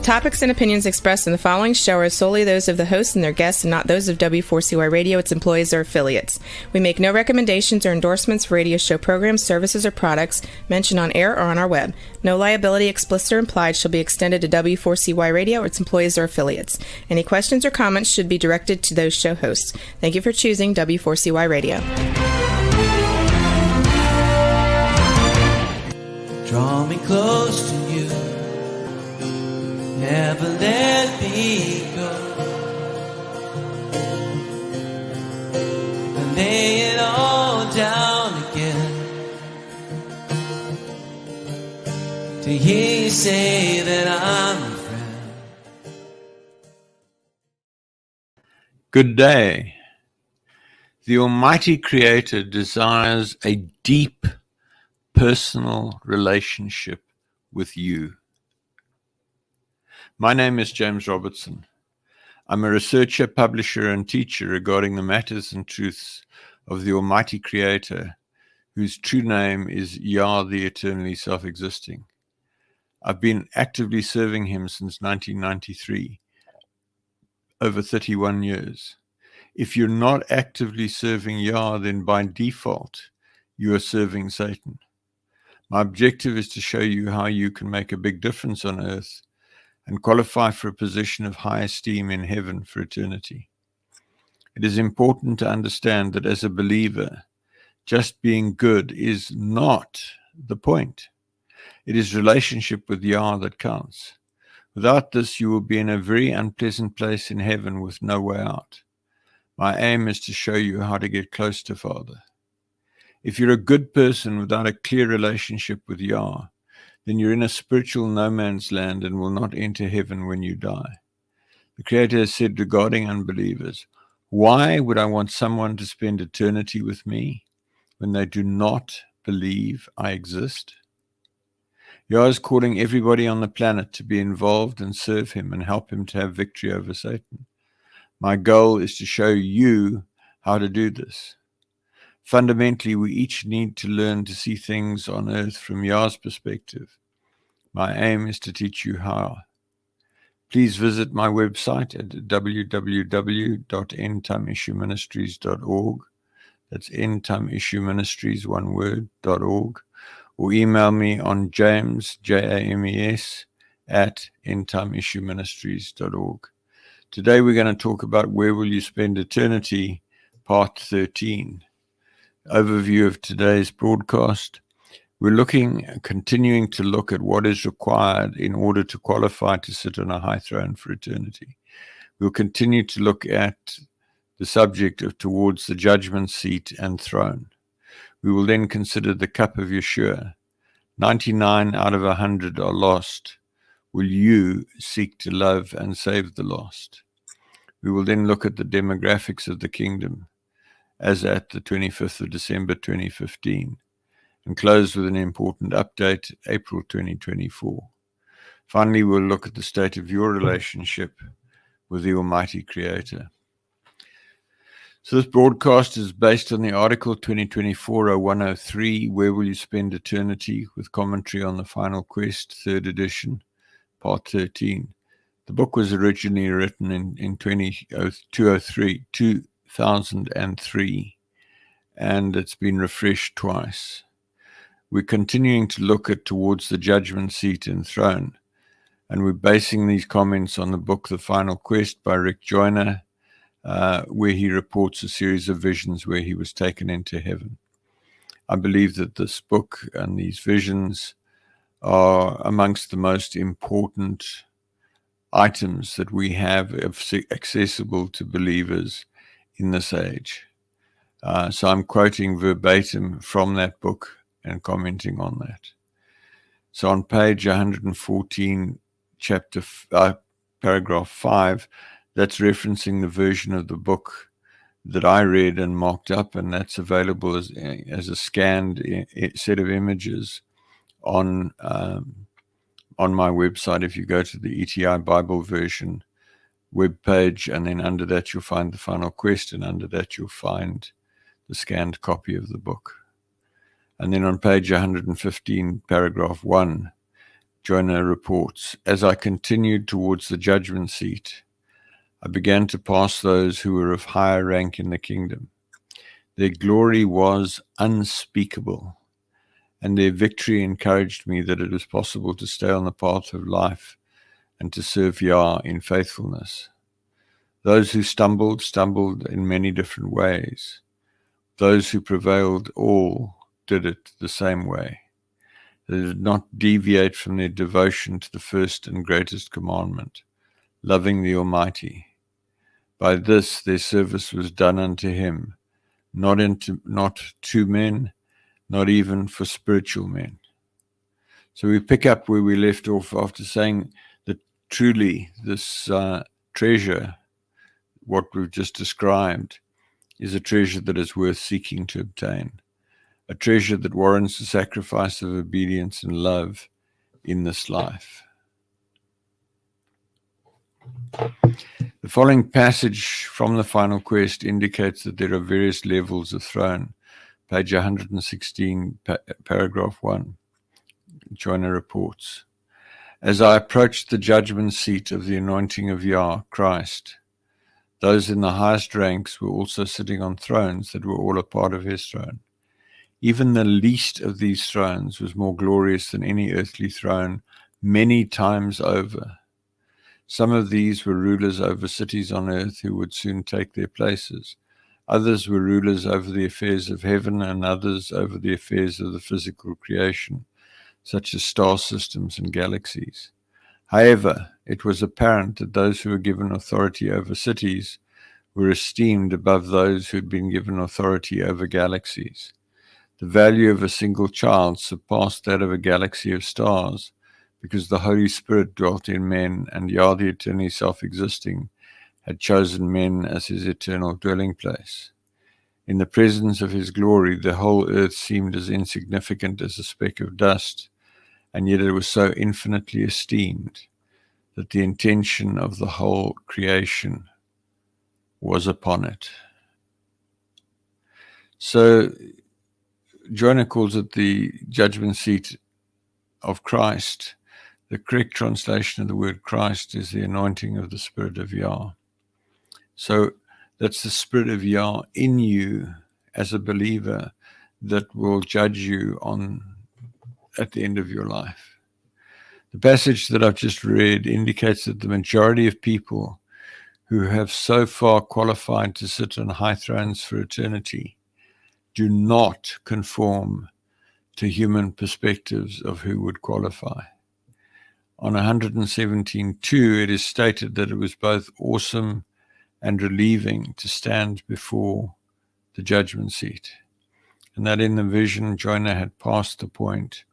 topics and opinions expressed in the following show are solely those of the hosts and their guests and not those of W4CY Radio, its employees, or affiliates. We make no recommendations or endorsements for radio show programs, services, or products mentioned on air or on our web. No liability, explicit or implied, shall be extended to W4CY Radio or its employees or affiliates. Any questions or comments should be directed to those show hosts. Thank you for choosing W4CY Radio. Draw me close to you, never let me go, and lay it all down again, to hear you say that I'm a friend. Good day. The Almighty Creator desires a deep personal relationship with you. My name is James Robertson. I'm a researcher, publisher, and teacher regarding the matters and truths of the Almighty Creator, whose true name is Yah, the eternally self-existing. I've been actively serving him since 1993, over 31 years. If you're not actively serving Yah, then by default, you are serving Satan. My objective is to show you how you can make a big difference on earth and qualify for a position of high esteem in heaven for eternity. It is important to understand that as a believer, just being good is not the point. It is relationship with Yah that counts. Without this, you will be in a very unpleasant place in heaven with no way out. My aim is to show you how to get close to Father. If you're a good person without a clear relationship with Yah, then you're in a spiritual no man's land and will not enter heaven when you die. The Creator has said regarding unbelievers, why would I want someone to spend eternity with me when they do not believe I exist? Yah is calling everybody on the planet to be involved and serve him and help him to have victory over Satan. My goal is to show you how to do this. Fundamentally, we each need to learn to see things on earth from Yah's perspective. My aim is to teach you how. Please visit my website at www.endtimeissueministries.org. That's endtimeissueministries, one word, .org. Or email me on James, James, at endtimeissueministries.org. Today we're going to talk about Where Will You Spend Eternity, Part 13. Overview of today's broadcast. We're continuing to look at what is required in order to qualify to sit on a high throne for eternity. We'll continue to look at the subject of towards the judgment seat and throne. We will then consider the cup of Yeshua. 99 out of 100 are lost. Will you seek to love and save the lost? We will then look at the demographics of the kingdom as at the 25th of December 2015, and close with an important update, April 2024. Finally, we'll look at the state of your relationship with the Almighty Creator. So this broadcast is based on the article 2024-0103, Where Will You Spend Eternity, with commentary on the Final Quest, 3rd edition, Part 13. The book was originally written in 2003, and it's been refreshed twice. We're continuing to look at towards the judgment seat and throne, and we're basing these comments on the book The Final Quest by Rick Joyner, where he reports a series of visions where he was taken into heaven. I believe that this book and these visions are amongst the most important items that we have accessible to believers in this age. So I'm quoting verbatim from that book and commenting on that. So on page 114, paragraph 5, that's referencing the version of the book that I read and marked up, and that's available as a scanned set of images on my website. If you go to the ETI Bible version webpage, and then under that you'll find the Final Quest, and under that you'll find the scanned copy of the book. And then on page 115, paragraph 1, Jonah reports, as I continued towards the judgment seat, I began to pass those who were of higher rank in the kingdom. Their glory was unspeakable, and their victory encouraged me that it was possible to stay on the path of life and to serve Yah in faithfulness. Those who stumbled in many different ways. Those who prevailed all did it the same way. They did not deviate from their devotion to the first and greatest commandment, loving the Almighty. By this their service was done unto him, not to men, not even for spiritual men. So we pick up where we left off after saying that truly this treasure, what we've just described, is a treasure that is worth seeking to obtain, a treasure that warrants the sacrifice of obedience and love in this life. The following passage from the final quest indicates that there are various levels of throne. Page 116, paragraph 1. Jonah reports, as I approached the judgment seat of the anointing of Yah, Christ, those in the highest ranks were also sitting on thrones that were all a part of his throne. Even the least of these thrones was more glorious than any earthly throne, many times over. Some of these were rulers over cities on earth who would soon take their places. Others were rulers over the affairs of heaven, and others over the affairs of the physical creation, such as star systems and galaxies. However, it was apparent that those who were given authority over cities were esteemed above those who had been given authority over galaxies. The value of a single child surpassed that of a galaxy of stars, because the Holy Spirit dwelt in men, and Yah, the eternally self-existing, had chosen men as his eternal dwelling place. In the presence of his glory, the whole earth seemed as insignificant as a speck of dust, and yet it was so infinitely esteemed that the intention of the whole creation was upon it. So Jonah calls it the judgment seat of Christ. The correct translation of the word Christ is the anointing of the Spirit of Yah. So that's the Spirit of Yah in you as a believer that will judge you at the end of your life. The passage that I've just read indicates that the majority of people who have so far qualified to sit on high thrones for eternity do not conform to human perspectives of who would qualify. On 117.2, it is stated that it was both awesome and relieving to stand before the judgment seat, and that in the vision Jonah had passed the point,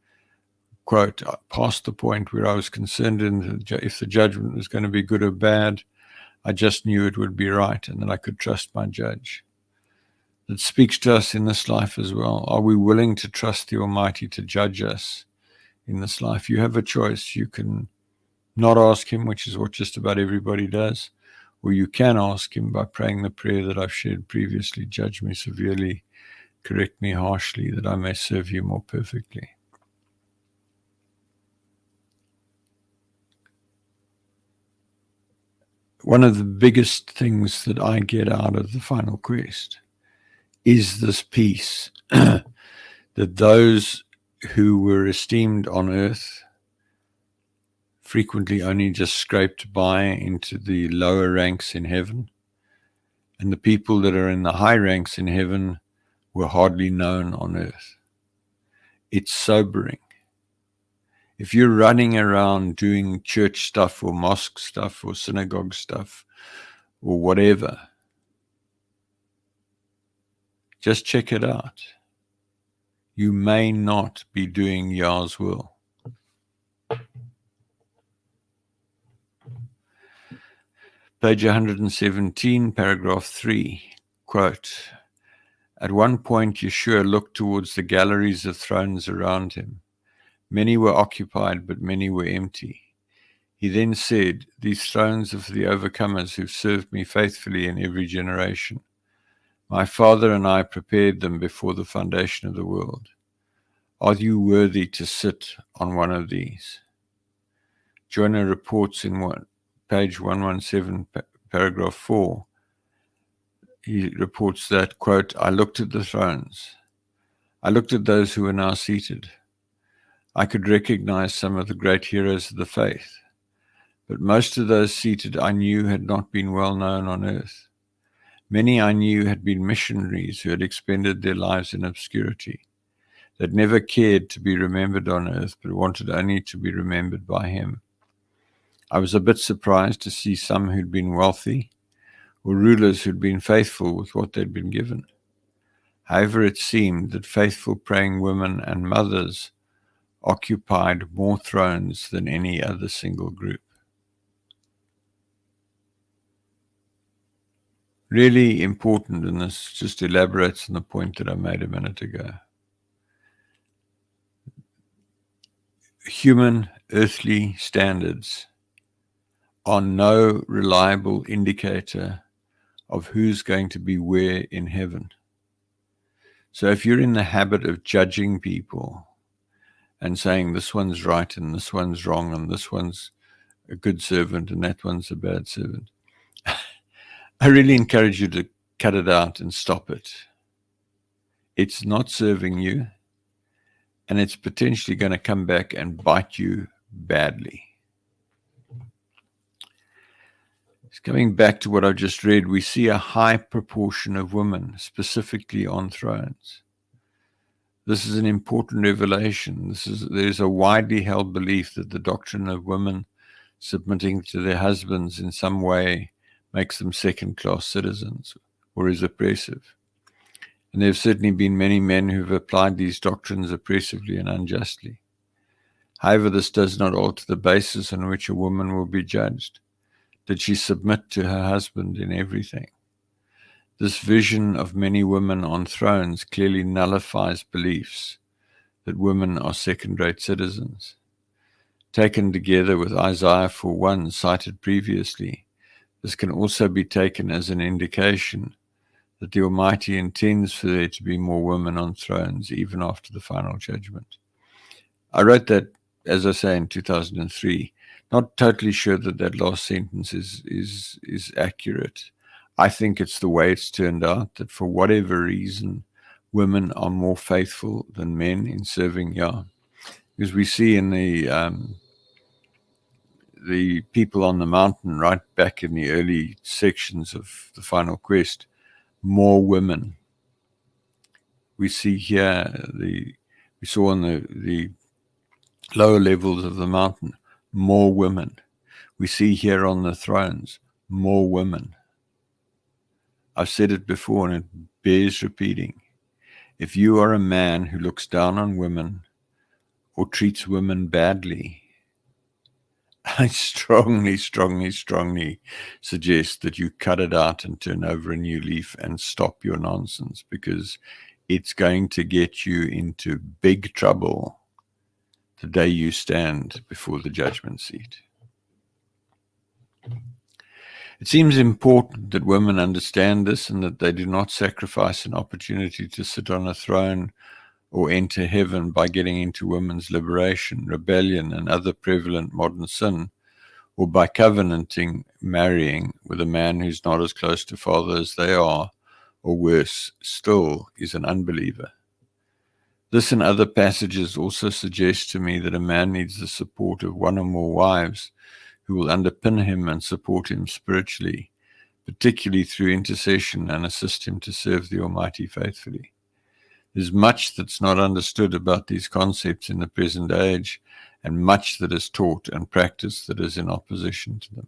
quote, past the point where I was concerned if the judgment was going to be good or bad. I just knew it would be right and that I could trust my judge. It speaks to us in this life as well. Are we willing to trust the Almighty to judge us in this life? You have a choice. You can not ask him, which is what just about everybody does, or you can ask him by praying the prayer that I've shared previously: judge me severely, correct me harshly, that I may serve you more perfectly. One of the biggest things that I get out of the final quest is this peace that those who were esteemed on earth frequently only just scraped by into the lower ranks in heaven, and the people that are in the high ranks in heaven were hardly known on earth. It's sobering. If you're running around doing church stuff or mosque stuff or synagogue stuff or whatever, just check it out. You may not be doing Yah's will. Page 117, paragraph 3, quote, at one point Yeshua looked towards the galleries of thrones around him. Many were occupied, but many were empty. He then said, these thrones are for the overcomers who've served me faithfully in every generation. My Father and I prepared them before the foundation of the world. Are you worthy to sit on one of these? Joyner reports in page 117, paragraph 4, he reports that, quote, I looked at the thrones. I looked at those who were now seated. I could recognize some of the great heroes of the faith, but most of those seated I knew had not been well known on earth. Many I knew had been missionaries who had expended their lives in obscurity. They'd never cared to be remembered on earth, but wanted only to be remembered by him. I was a bit surprised to see some who'd been wealthy, or rulers who'd been faithful with what they'd been given. However, it seemed that faithful praying women and mothers occupied more thrones than any other single group. Really important, and this just elaborates on the point that I made a minute ago. Human earthly standards are no reliable indicator of who's going to be where in heaven. So if you're in the habit of judging people and saying this one's right and this one's wrong and this one's a good servant and that one's a bad servant, I really encourage you to cut it out and stop it. It's not serving you, and it's potentially going to come back and bite you badly. Coming back to what I just read, we see a high proportion of women, specifically on thrones. This is an important revelation. There's a widely held belief that the doctrine of women submitting to their husbands in some way makes them second-class citizens or is oppressive. And there have certainly been many men who have applied these doctrines oppressively and unjustly. However, this does not alter the basis on which a woman will be judged. Did she submit to her husband in everything? This vision of many women on thrones clearly nullifies beliefs that women are second-rate citizens. Taken together with Isaiah 4:1 cited previously, this can also be taken as an indication that the Almighty intends for there to be more women on thrones even after the final judgment. I wrote that, as I say, in 2003. Not totally sure that that last sentence is accurate. I think it's the way it's turned out, that for whatever reason, women are more faithful than men in serving Yah. Because we see in the people on the mountain, right back in the early sections of the Final Quest, more women. We see here, we saw on the lower levels of the mountain, more women. We see here on the thrones, more women. I've said it before and it bears repeating. If you are a man who looks down on women or treats women badly, I strongly suggest that you cut it out and turn over a new leaf and stop your nonsense, because it's going to get you into big trouble the day you stand before the judgment seat. It seems important that women understand this and that they do not sacrifice an opportunity to sit on a throne or enter heaven by getting into women's liberation, rebellion, and other prevalent modern sin, or by covenanting marrying with a man who's not as close to Father as they are, or worse still, is an unbeliever. This and other passages also suggest to me that a man needs the support of one or more wives who will underpin him and support him spiritually, particularly through intercession, and assist him to serve the Almighty faithfully. There's much that's not understood about these concepts in the present age, and much that is taught and practiced that is in opposition to them.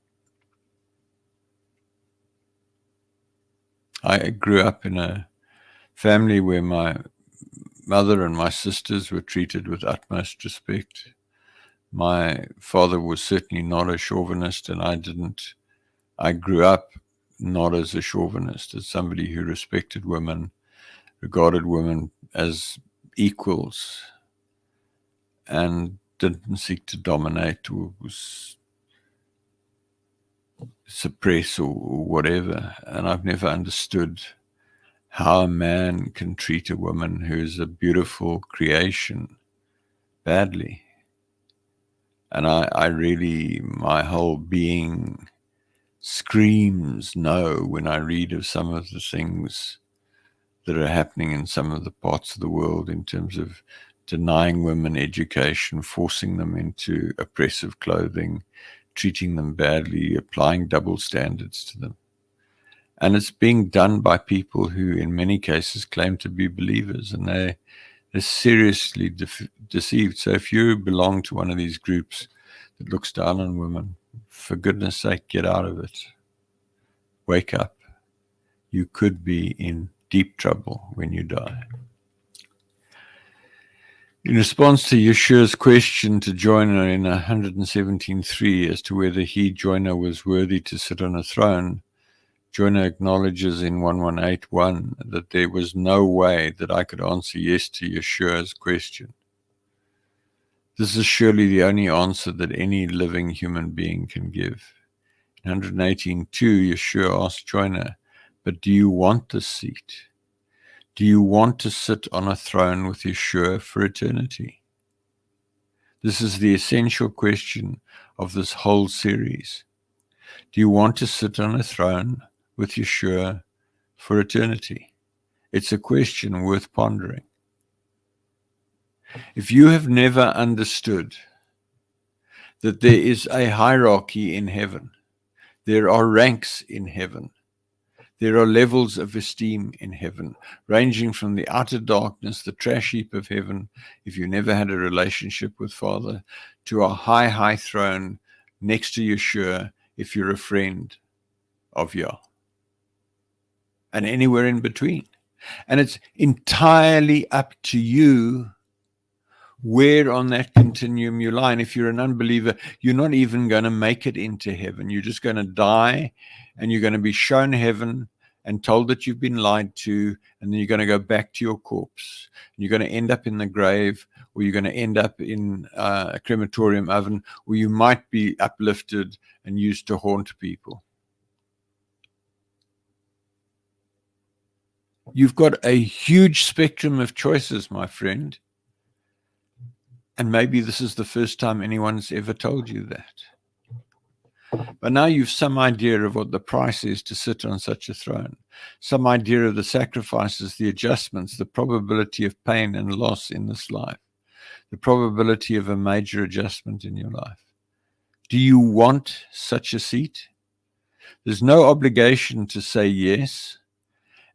I grew up in a family where my mother and my sisters were treated with utmost respect. My father was certainly not a chauvinist, and I grew up not as a chauvinist, as somebody who respected women, regarded women as equals, and didn't seek to dominate or suppress or whatever. And I've never understood how a man can treat a woman who is a beautiful creation badly. And I really, my whole being screams no when I read of some of the things that are happening in some of the parts of the world in terms of denying women education, forcing them into oppressive clothing, treating them badly, applying double standards to them. And it's being done by people who in many cases claim to be believers, and they're seriously deceived. So if you belong to one of these groups that looks down on women, for goodness sake, get out of it. Wake up. You could be in deep trouble when you die. In response to Yeshua's question to Jonah in 117.3 as to whether he, Jonah, was worthy to sit on a throne, Jonah acknowledges in 1181 that there was no way that I could answer yes to Yeshua's question. This is surely the only answer that any living human being can give. In 118.2, Yeshua asked Jonah, but do you want this seat? Do you want to sit on a throne with Yeshua for eternity? This is the essential question of this whole series. Do you want to sit on a throne with Yeshua for eternity? It's a question worth pondering. If you have never understood that there is a hierarchy in heaven, there are ranks in heaven, there are levels of esteem in heaven, ranging from the outer darkness, the trash heap of heaven, if you never had a relationship with Father, to a high, high throne next to Yeshua, if you're a friend of Yah. And anywhere in between. And it's entirely up to you where on that continuum you lie. And if you're an unbeliever, you're not even going to make it into heaven. You're just going to die, and you're going to be shown heaven and told that you've been lied to, and then you're going to go back to your corpse. And you're going to end up in the grave, or you're going to end up in a crematorium oven, or you might be uplifted and used to haunt people. You've got a huge spectrum of choices, my friend. And maybe this is the first time anyone's ever told you that. But now you've some idea of what the price is to sit on such a throne, some idea of the sacrifices, the adjustments, the probability of pain and loss in this life, the probability of a major adjustment in your life. Do you want such a seat? There's no obligation to say yes,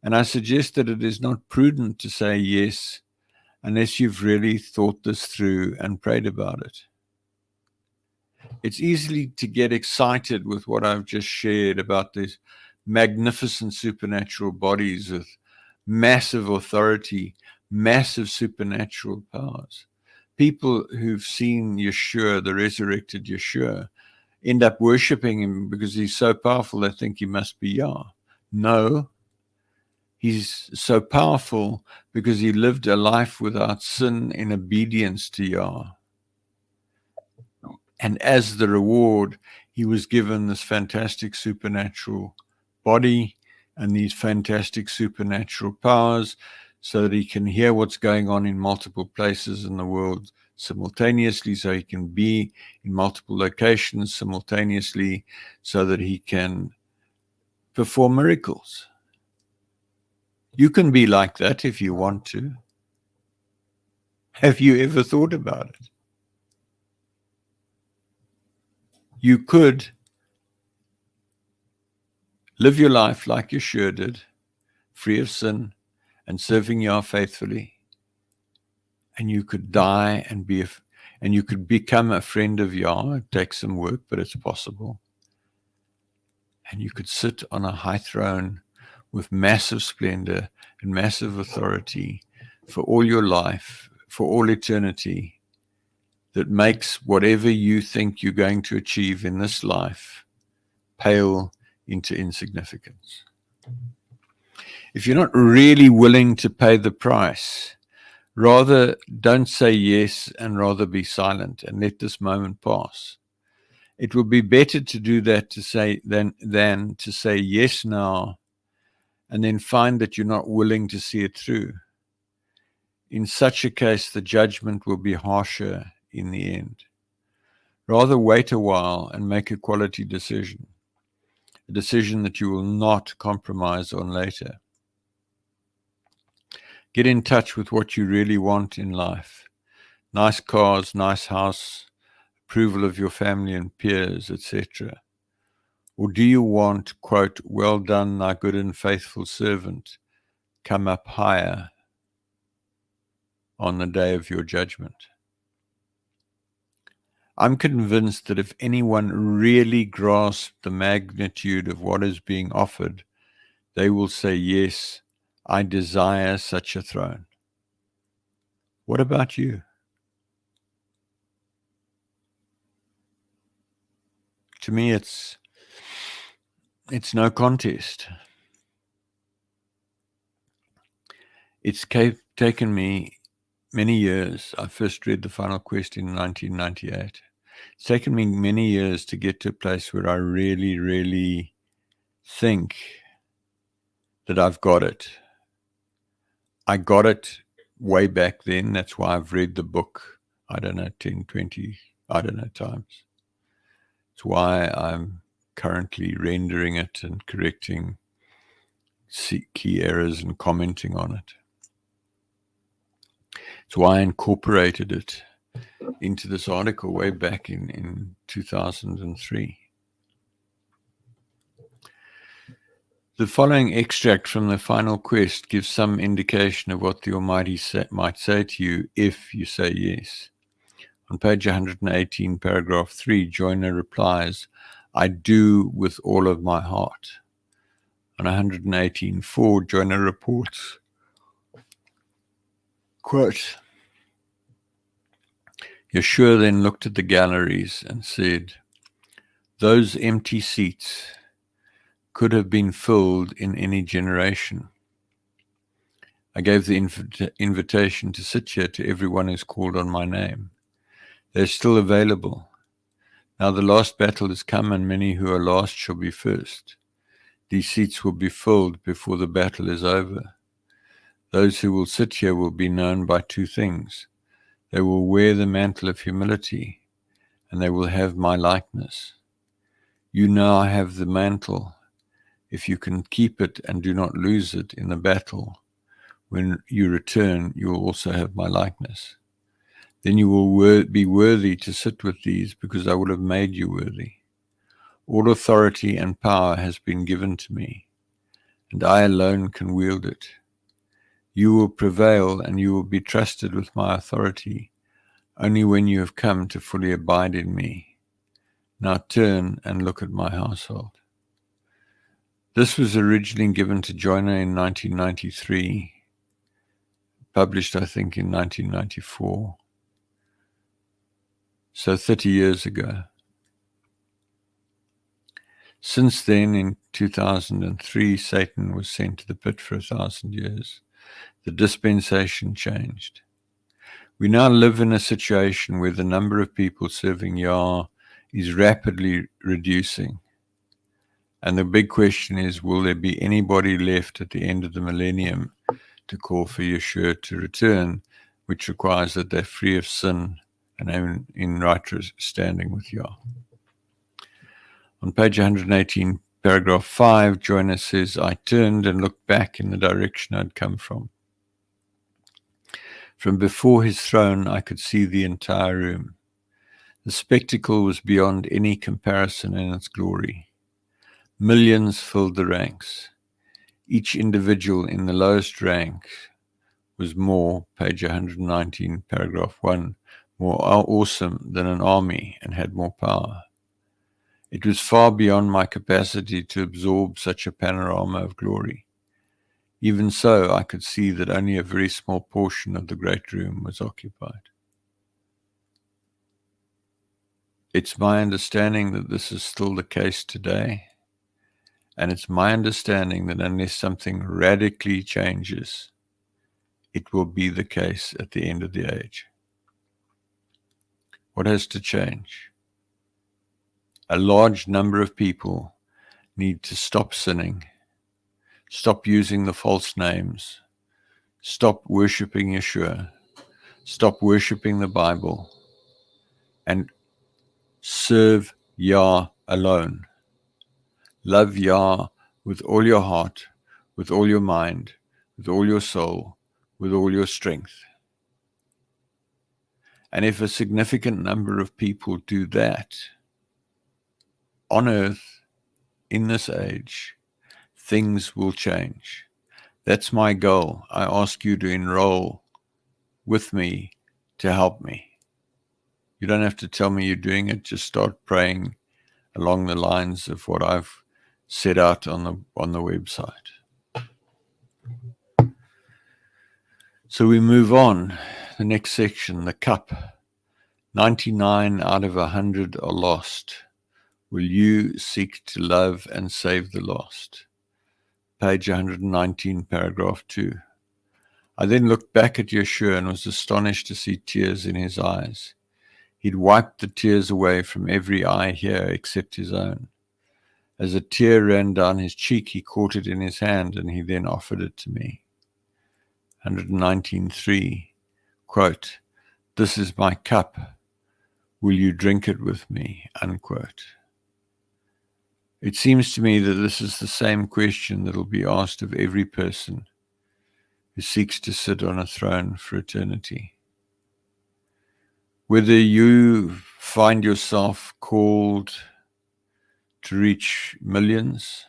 and I suggest that it is not prudent to say yes unless you've really thought this through and prayed about it. It's easy to get excited with what I've just shared about these magnificent supernatural bodies with massive authority, massive supernatural powers. People who've seen Yeshua, the resurrected Yeshua, end up worshiping him because he's so powerful they think he must be Yah. No. He's so powerful because he lived a life without sin in obedience to Yah. And as the reward, he was given this fantastic supernatural body and these fantastic supernatural powers so that he can hear what's going on in multiple places in the world simultaneously, so he can be in multiple locations simultaneously, so that he can perform miracles. You can be like that if you want to. Have you ever thought about it? You could live your life like Yeshua did, free of sin and serving Yah faithfully. And you could die and you could become a friend of Yah. It takes some work, but it's possible. And you could sit on a high throne with massive splendor and massive authority for all your life, for all eternity, that makes whatever you think you're going to achieve in this life pale into insignificance. If you're not really willing to pay the price, rather don't say yes and rather be silent and let this moment pass. It will be better to do that than to say yes now and then find that you're not willing to see it through. In such a case, the judgment will be harsher in the end. Rather wait a while and make a quality decision, a decision that you will not compromise on later. Get in touch with what you really want in life. Nice cars, nice house, approval of your family and peers, etc. Or do you want, quote, well done, thy good and faithful servant, come up higher on the day of your judgment? I'm convinced that if anyone really grasped the magnitude of what is being offered, they will say, yes, I desire such a throne. What about you? To me, it's no contest. It's taken me many years. I first read The Final Quest in 1998. It's taken me many years to get to a place where I really, really think that I've got it. I got it way back then. That's why I've read the book, 10, 20, times. It's why I'm currently rendering it and correcting key errors and commenting on it. It's why I incorporated it into this article way back in 2003. The following extract from The Final Quest gives some indication of what the Almighty might say to you if you say yes. On page 118, paragraph 3, Joyner replies, I do with all of my heart. On 118.4, Joyner reports, quote, Yeshua then looked at the galleries and said, those empty seats could have been filled in any generation. I gave the invitation to sit here to everyone who's called on my name. They're still available. Now the last battle has come, and many who are last shall be first. These seats will be filled before the battle is over. Those who will sit here will be known by two things. They will wear the mantle of humility, and they will have my likeness. You now have the mantle. If you can keep it and do not lose it in the battle, when you return, you will also have my likeness. Then you will be worthy to sit with these, because I will have made you worthy. All authority and power has been given to me, and I alone can wield it. You will prevail, and you will be trusted with my authority, only when you have come to fully abide in me. Now turn and look at my household. This was originally given to Joyner in 1993, published, I think, in 1994. So 30 years ago. Since then, in 2003, Satan was sent to the pit for 1,000 years. The dispensation changed. We now live in a situation where the number of people serving Yah is rapidly reducing. And the big question is, will there be anybody left at the end of the millennium to call for Yeshua to return, which requires that they're free of sin and in right standing with Yah. On page 118, paragraph 5, Joyner says, I turned and looked back in the direction I'd come from. From before his throne, I could see the entire room. The spectacle was beyond any comparison in its glory. Millions filled the ranks. Each individual in the lowest rank was more, page 119, paragraph 1, more awesome than an army and had more power. It was far beyond my capacity to absorb such a panorama of glory. Even so, I could see that only a very small portion of the great room was occupied. It's my understanding that this is still the case today, and it's my understanding that unless something radically changes, it will be the case at the end of the age. What has to change? A large number of people need to stop sinning, stop using the false names, stop worshiping Yeshua, stop worshiping the Bible, and Serve Yah alone. Love Yah with all your heart, with all your mind, with all your soul, with all your strength. And if a significant number of people do that on earth, in this age, things will change. That's my goal. I ask you to enroll with me to help me. You don't have to tell me you're doing it. Just start praying along the lines of what I've set out on the website. So we move on. The next section, the cup. 99 out of 100 are lost. Will you seek to love and save the lost? Page 119, paragraph 2. I then looked back at Yeshua and was astonished to see tears in his eyes. He'd wiped the tears away from every eye here except his own. As a tear ran down his cheek, he caught it in his hand and he then offered it to me. 119.3, quote, "This is my cup. Will you drink it with me?" Unquote. It seems to me that this is the same question that will be asked of every person who seeks to sit on a throne for eternity. Whether you find yourself called to reach millions,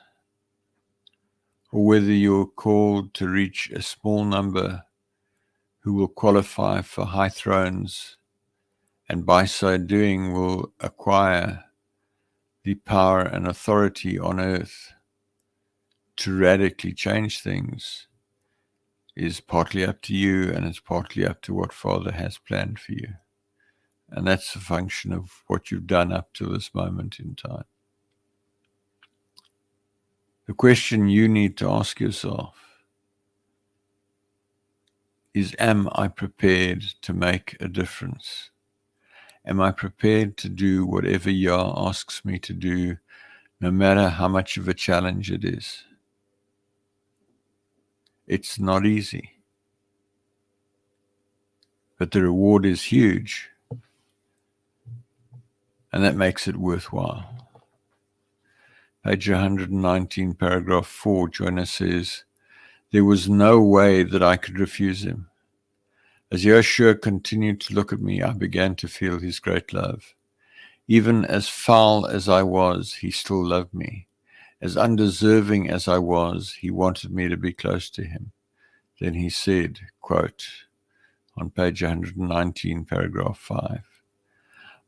or whether you're called to reach a small number who will qualify for high thrones and by so doing will acquire the power and authority on earth to radically change things, is partly up to you, and it's partly up to what Father has planned for you. And that's a function of what you've done up to this moment in time. The question you need to ask yourself is, am I prepared to make a difference? Am I prepared to do whatever Yah asks me to do, no matter how much of a challenge it is? It's not easy, but the reward is huge, and that makes it worthwhile. Page 119, paragraph 4, Jonah says, "There was no way that I could refuse him. As Yeshua continued to look at me, I began to feel his great love. Even as foul as I was, he still loved me. As undeserving as I was, he wanted me to be close to him. Then he said," quote, on page 119, paragraph 5,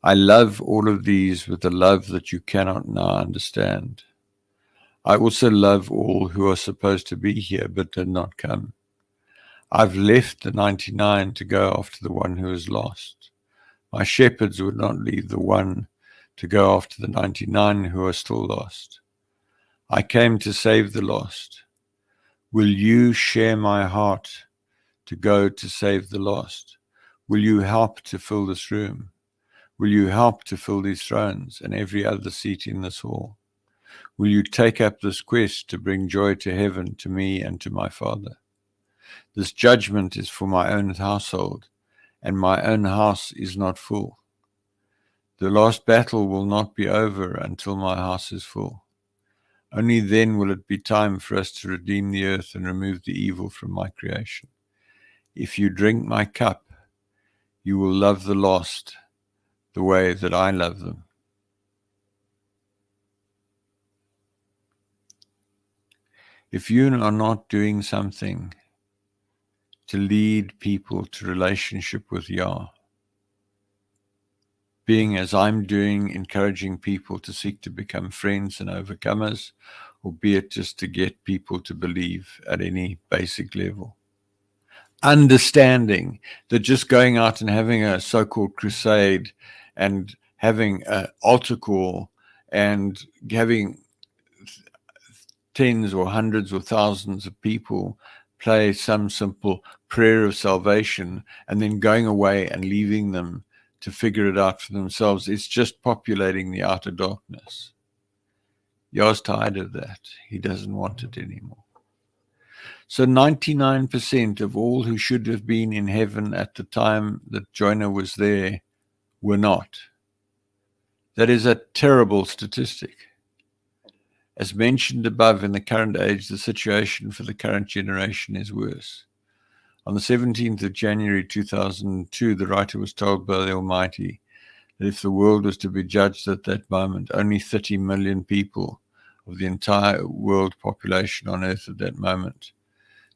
"I love all of these with a love that you cannot now understand. I also love all who are supposed to be here but did not come. I've left the 99 to go after the one who is lost. My shepherds would not leave the one to go after the 99 who are still lost. I came to save the lost. Will you share my heart to go to save the lost? Will you help to fill this room? Will you help to fill these thrones and every other seat in this hall? Will you take up this quest to bring joy to heaven, to me and to my Father? This judgment is for my own household, and my own house is not full. The last battle will not be over until my house is full. Only then will it be time for us to redeem the earth and remove the evil from my creation. If you drink my cup, you will love the lost the way that I love them." If you are not doing something to lead people to relationship with Yah, being as I'm doing, encouraging people to seek to become friends and overcomers, or be it just to get people to believe at any basic level, understanding that just going out and having a so-called crusade and having an altar call and having tens or hundreds or thousands of people play some simple prayer of salvation and then going away and leaving them to figure it out for themselves, it's just populating the outer darkness. Yah's tired of that. He doesn't want it anymore. So 99% of all who should have been in heaven at the time that Jonah was there were not. That is a terrible statistic. As mentioned above, in the current age, the situation for the current generation is worse. On the 17th of January 2002, the writer was told by the Almighty that if the world was to be judged at that moment, only 30 million people of the entire world population on earth at that moment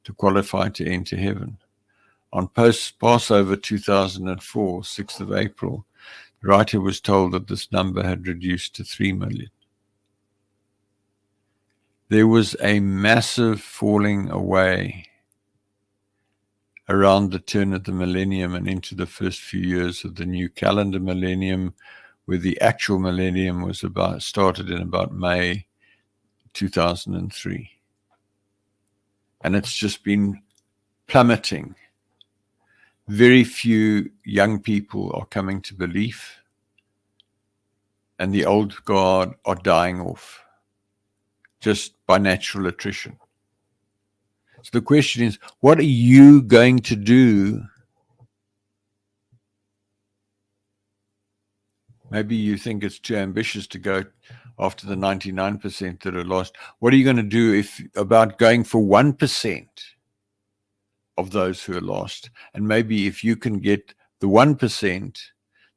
to qualify to enter heaven. On Passover 2004, 6th of April, the writer was told that this number had reduced to 3 million. There was a massive falling away around the turn of the millennium and into the first few years of the new calendar millennium, where the actual millennium was started in about May 2003. And it's just been plummeting. Very few young people are coming to belief, and the old guard are dying off just by natural attrition. So the question is, what are you going to do? Maybe you think it's too ambitious to go after the 99% that are lost. What are you going to do about going for 1% of those who are lost? And maybe if you can get the 1%,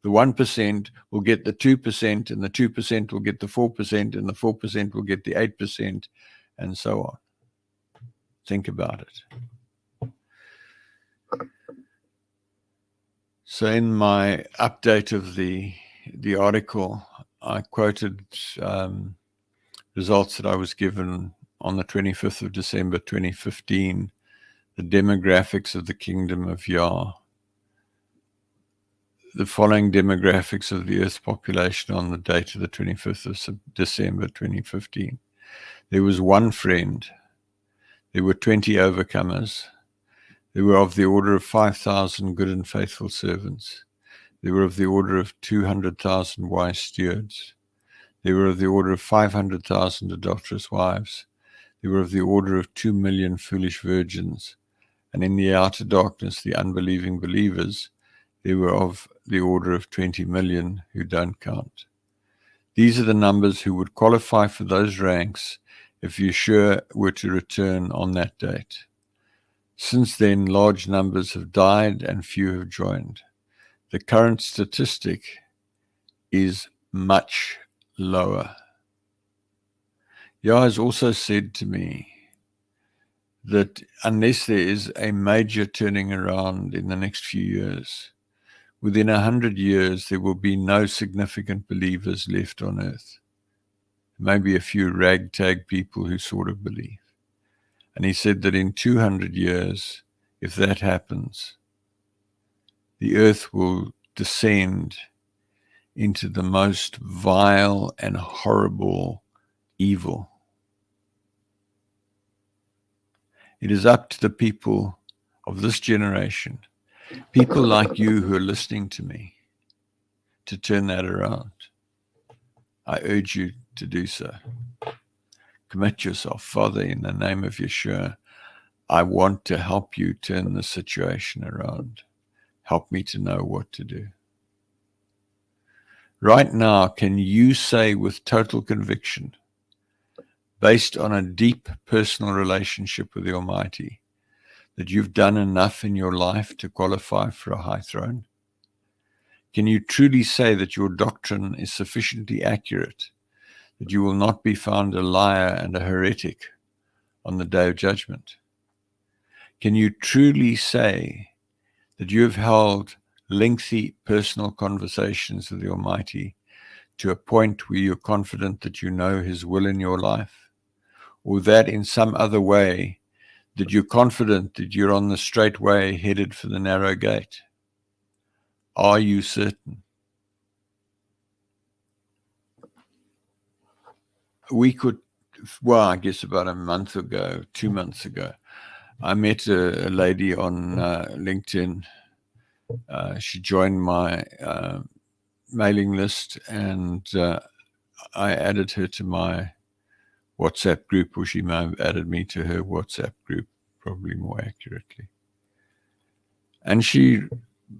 the 1% will get the 2%, and the 2% will get the 4%, and the 4% will get the 8%, and so on. Think about it. So in my update of the article, I quoted results that I was given on the 25th of December 2015, the demographics of the kingdom of Yah. The following demographics of the Earth's population on the date of the 25th of December 2015. There was one friend. There were 20 overcomers. There were of the order of 5,000 good and faithful servants. They were of the order of 200,000 wise stewards. They were of the order of 500,000 adulterous wives. They were of the order of 2 million foolish virgins. And in the outer darkness, the unbelieving believers, they were of the order of 20 million who don't count. These are the numbers who would qualify for those ranks if Yeshua were to return on that date. Since then, large numbers have died and few have joined. The current statistic is much lower. Yah has also said to me that unless there is a major turning around in the next few years, within 100 years, there will be no significant believers left on earth. Maybe a few ragtag people who sort of believe. And he said that in 200 years, if that happens, the earth will descend into the most vile and horrible evil. It is up to the people of this generation, people like you who are listening to me, to turn that around. I urge you to do so. Commit yourself. Father, in the name of Yeshua, I want to help you turn the situation around. Help me to know what to do. Right now, can you say with total conviction, based on a deep personal relationship with the Almighty, that you've done enough in your life to qualify for a high throne? Can you truly say that your doctrine is sufficiently accurate, that you will not be found a liar and a heretic on the day of judgment? Can you truly say that you have held lengthy personal conversations with the Almighty to a point where you're confident that you know His will in your life? Or that in some other way, that you're confident that you're on the straight way headed for the narrow gate? Are you certain? I guess about a month ago, 2 months ago, I met a lady on LinkedIn. She joined my mailing list, and I added her to my WhatsApp group, or she may have added me to her WhatsApp group, probably more accurately. And she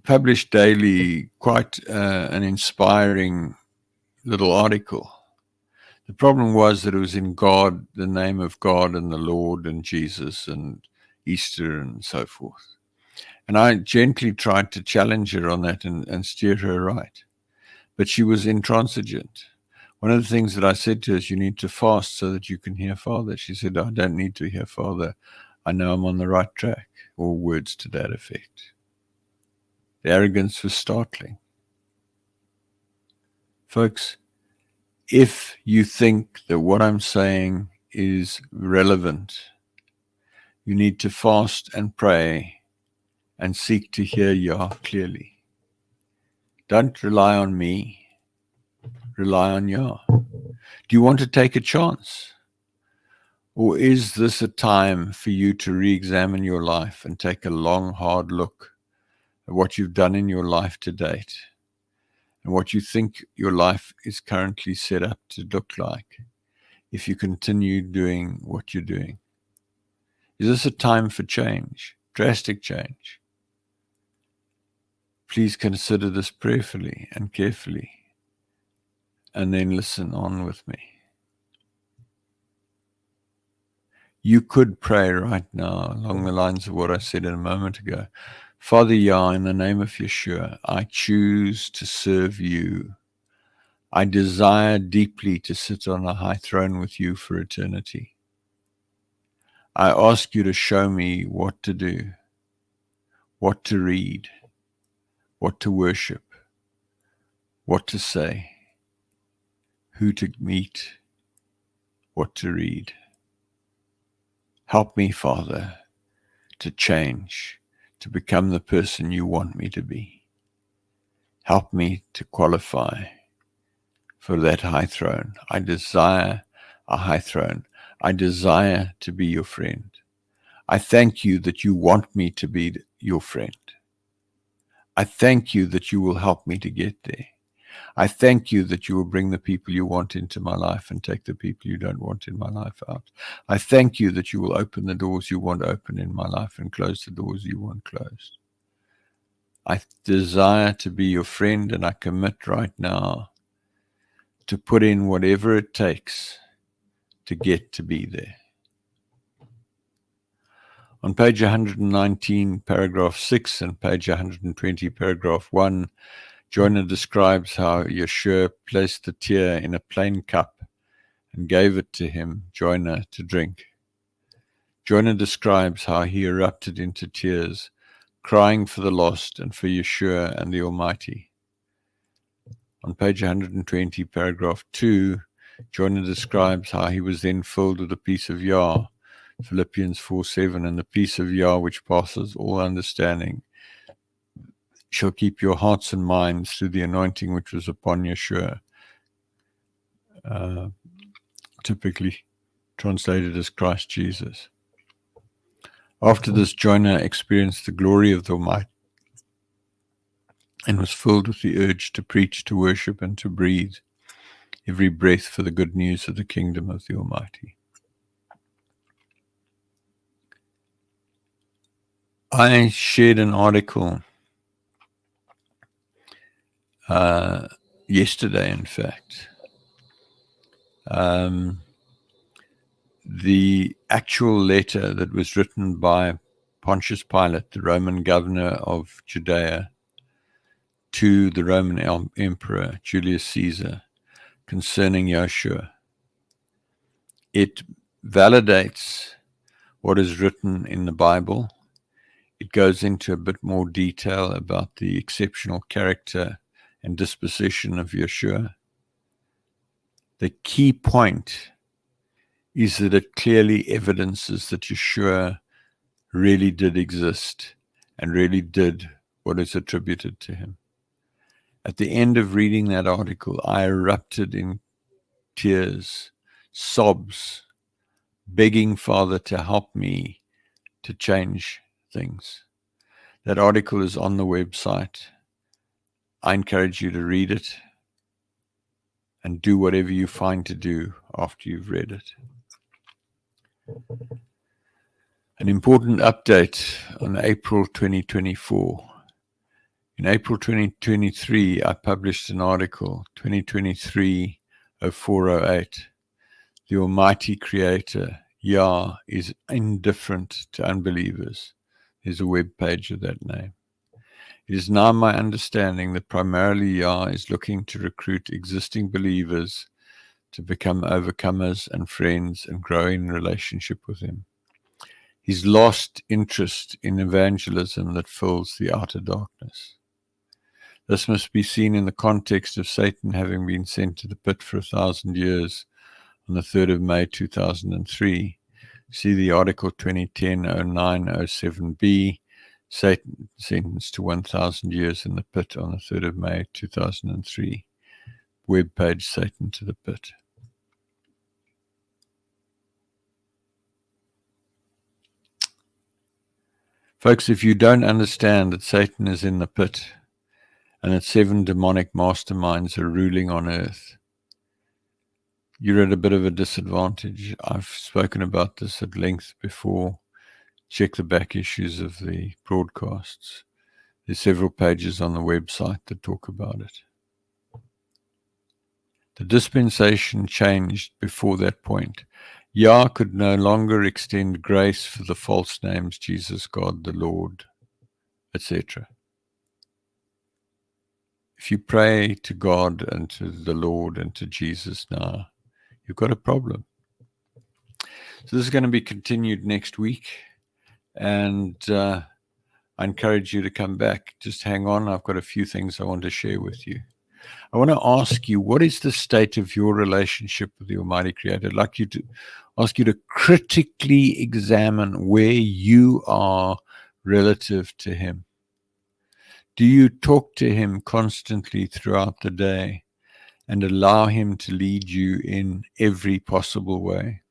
published daily quite an inspiring little article. The problem was that it was in God, the name of God and the Lord and Jesus and Easter and so forth. And I gently tried to challenge her on that and steer her right. But she was intransigent. One of the things that I said to her is, you need to fast so that you can hear Father. She said, I don't need to hear Father. I know I'm on the right track, or words to that effect. The arrogance was startling. Folks, if you think that what I'm saying is relevant, you need to fast and pray and seek to hear Yah clearly. Don't rely on me. Rely on Yah. Do you want to take a chance? Or is this a time for you to re-examine your life and take a long, hard look at what you've done in your life to date and what you think your life is currently set up to look like if you continue doing what you're doing? Is this a time for change, drastic change? Please consider this prayerfully and carefully, and then listen on with me. You could pray right now along the lines of what I said a moment ago. Father Yah, in the name of Yeshua, I choose to serve you. I desire deeply to sit on a high throne with you for eternity. I ask you to show me what to do, what to read, what to worship, what to say, who to meet, what to read. Help me, Father, to change, to become the person you want me to be. Help me to qualify for that high throne. I desire a high throne. I desire to be your friend. I thank you that you want me to be your friend. I thank you that you will help me to get there. I thank you that you will bring the people you want into my life and take the people you don't want in my life out. I thank you that you will open the doors you want open in my life and close the doors you want closed. I desire to be your friend, and I commit right now to put in whatever it takes to get to be there. On page 119, paragraph 6, and page 120, paragraph 1, Joyner describes how Yeshua placed the tear in a plain cup and gave it to him, Joyner, to drink. Joyner describes how he erupted into tears, crying for the lost and for Yeshua and the Almighty. On page 120, paragraph 2, Joyner describes how he was then filled with the peace of Yah, Philippians 4:7, and the peace of Yah which passes all understanding shall keep your hearts and minds through the anointing which was upon Yeshua, typically translated as Christ Jesus. After this, Joyner experienced the glory of the Almighty and was filled with the urge to preach, to worship, and to breathe every breath for the good news of the kingdom of the Almighty. I shared an article yesterday, in fact. The actual letter that was written by Pontius Pilate, the Roman governor of Judea, to the Roman Emperor Julius Caesar concerning Yeshua. It validates what is written in the Bible. It goes into a bit more detail about the exceptional character and disposition of Yeshua. The key point is that it clearly evidences that Yeshua really did exist and really did what is attributed to him. At the end of reading that article, I erupted in tears, sobs, begging Father to help me to change things. That article is on the website. I encourage you to read it and do whatever you find to do after you've read it. An important update on April 2024. In April 2023, I published an article, 2023-0408. The Almighty Creator, Yah, is indifferent to unbelievers. There's a web page of that name. It is now my understanding that primarily Yah is looking to recruit existing believers to become overcomers and friends and grow in relationship with Him. He's lost interest in evangelism that fills the outer darkness. This must be seen in the context of Satan having been sent to the pit for 1,000 years on the 3rd of May 2003. See the article 2010-09-07b, Satan sentenced to 1,000 years in the pit on the 3rd of May 2003. Web page, Satan to the Pit. Folks, if you don't understand that Satan is in the pit and that 7 demonic masterminds are ruling on earth, you're at a bit of a disadvantage. I've spoken about this at length before. Check the back issues of the broadcasts. There's several pages on the website that talk about it. The dispensation changed before that point. Yah could no longer extend grace for the false names Jesus, God, the Lord, etc. If you pray to God and to the Lord and to Jesus now, you've got a problem. So this is going to be continued next week, and I encourage you to come back. Just hang on. I've got a few things I want to share with you. I want to ask you, what is the state of your relationship with the Almighty Creator? I'd like you to ask you to critically examine where you are relative to Him. Do you talk to Him constantly throughout the day and allow Him to lead you in every possible way?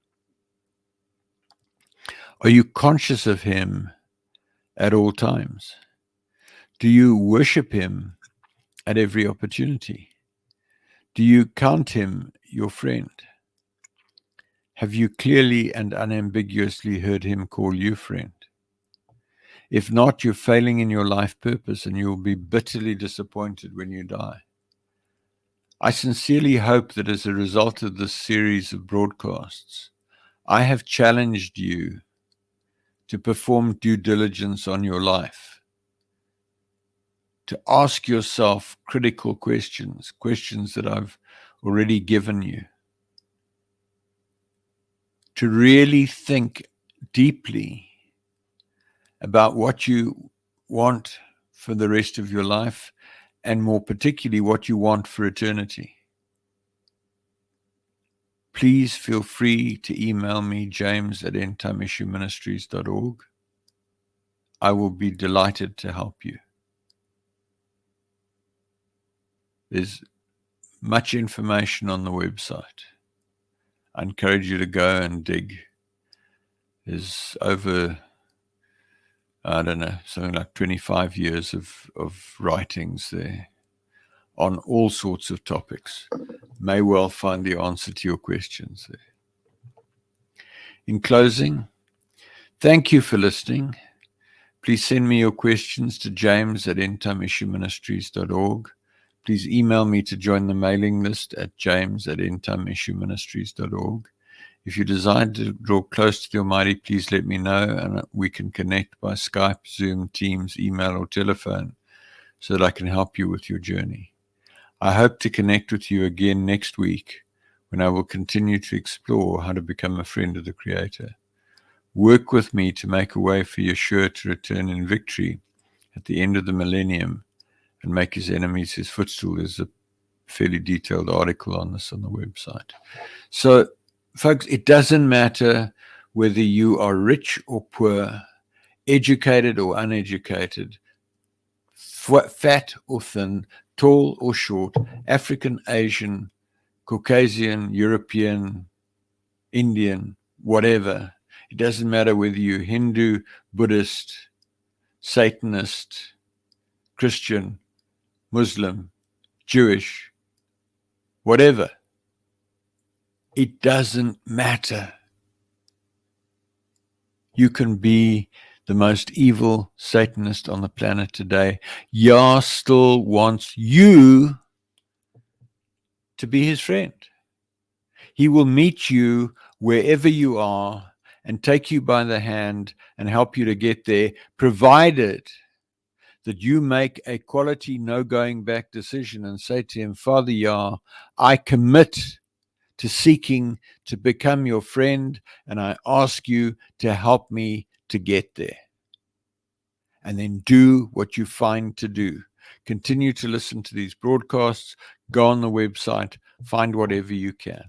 Are you conscious of Him at all times? Do you worship Him at every opportunity? Do you count Him your friend? Have you clearly and unambiguously heard Him call you friend? If not, you're failing in your life purpose and you'll be bitterly disappointed when you die. I sincerely hope that as a result of this series of broadcasts, I have challenged you to perform due diligence on your life, to ask yourself critical questions, questions that I've already given you, to really think deeply about what you want for the rest of your life, and more particularly what you want for eternity. Please feel free to email me, james@endtimeissueministries.org. I will be delighted to help you. There's much information on the website. I encourage you to go and dig. There's over, I don't know, something like 25 years of writings there on all sorts of topics. May well find the answer to your questions there. In closing, thank you for listening. Please send me your questions to james@endtimeissueministries.org. Please email me to join the mailing list at james@endtimeissueministries.org. If you desire to draw close to the Almighty, please let me know, and we can connect by Skype, Zoom, Teams, email, or telephone so that I can help you with your journey. I hope to connect with you again next week when I will continue to explore how to become a friend of the Creator. Work with me to make a way for Yeshua to return in victory at the end of the millennium and make his enemies his footstool. There's a fairly detailed article on this on the website. So, folks, it doesn't matter whether you are rich or poor, educated or uneducated, fat or thin, tall or short, African, Asian, Caucasian, European, Indian, whatever. It doesn't matter whether you're Hindu, Buddhist, Satanist, Christian, Muslim, Jewish, whatever. It doesn't matter. You can be the most evil Satanist on the planet today, Yah still wants you to be his friend. He will meet you wherever you are and take you by the hand and help you to get there, provided that you make a quality no going back decision and say to him, Father Yah, I commit to seeking to become your friend, and I ask you to help me to get there. And then do what you find to do. Continue to listen to these broadcasts, go on the website, find whatever you can.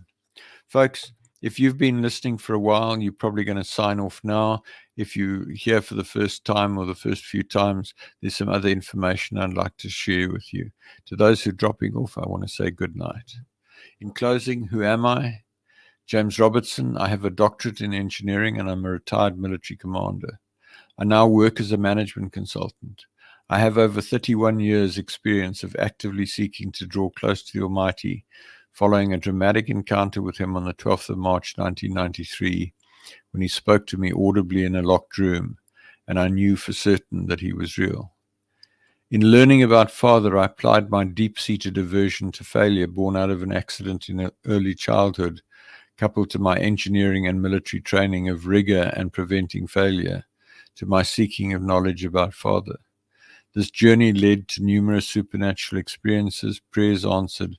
Folks, if you've been listening for a while, you're probably going to sign off now. If you're here for the first time or the first few times, there's some other information I'd like to share with you. To those who are dropping off, I want to say good night. In closing, who am I? James Robertson. I have a doctorate in engineering and I'm a retired military commander. I now work as a management consultant. I have over 31 years' experience of actively seeking to draw close to the Almighty, following a dramatic encounter with him on the 12th of March 1993, when he spoke to me audibly in a locked room, and I knew for certain that he was real. In learning about Father, I applied my deep-seated aversion to failure born out of an accident in early childhood, coupled to my engineering and military training of rigor and preventing failure, to my seeking of knowledge about Father. This journey led to numerous supernatural experiences, prayers answered,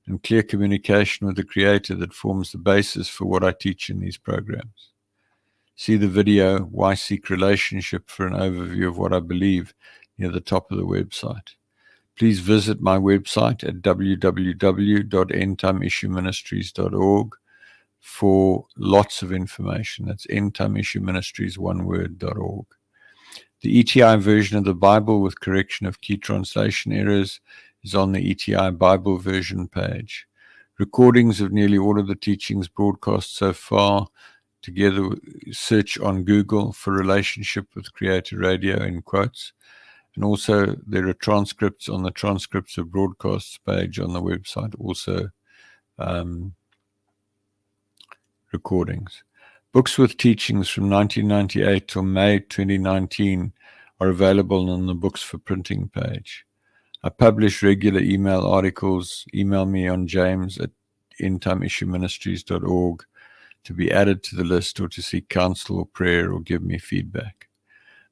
and clear communication with the Creator that forms the basis for what I teach in these programs. See the video, Why Seek Relationship, for an overview of what I believe near the top of the website. Please visit my website at www.endtimeissueministries.org for lots of information. That's endtimeissueministries, one word.org. The ETI version of the Bible with correction of key translation errors is on the ETI Bible version page. Recordings of nearly all of the teachings broadcast so far, together search on Google for Relationship with Creator Radio in quotes. And also there are transcripts on the transcripts of broadcasts page on the website, also recordings. Books with teachings from 1998 till May 2019 are available on the Books for Printing page. I publish regular email articles. Email me on james@endtimeissueministries.org to be added to the list or to seek counsel or prayer or give me feedback.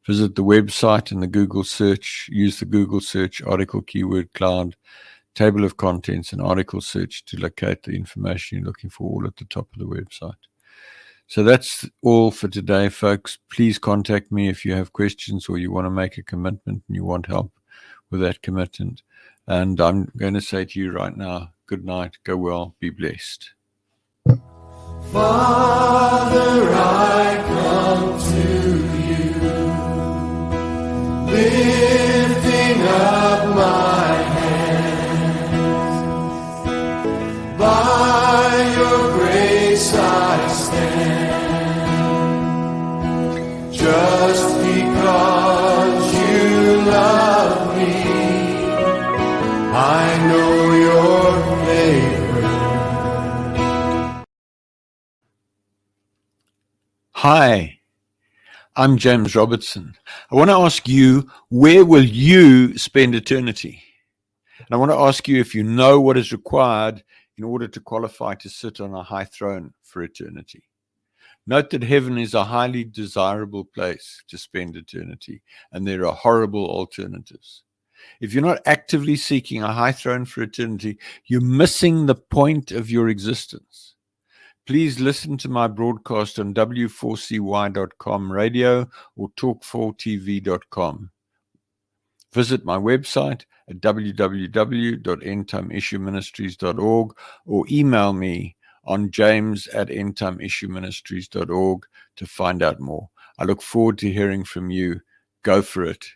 Visit the website and the Google search. Use the Google search, article keyword cloud, table of contents, and article search to locate the information you're looking for, all at the top of the website. So that's all for today, folks. Please contact me if you have questions or you want to make a commitment and you want help with that commitment. And I'm going to say to you right now, good night, go well, be blessed. Father, I come to you, lifting up my hands. By your grace I stand, just because you love me. I know your favor. Hi, I'm James Robertson. I want to ask you, where will you spend eternity? And I want to ask you if you know what is required in order to qualify to sit on a high throne for eternity. Note that heaven is a highly desirable place to spend eternity, and there are horrible alternatives. If you're not actively seeking a high throne for eternity, you're missing the point of your existence. Please listen to my broadcast on w4cy.com radio or talk4tv.com. Visit my website at www.endtimeissueministries.org or email me on james@endtimeissueministries.org to find out more. I look forward to hearing from you. Go for it.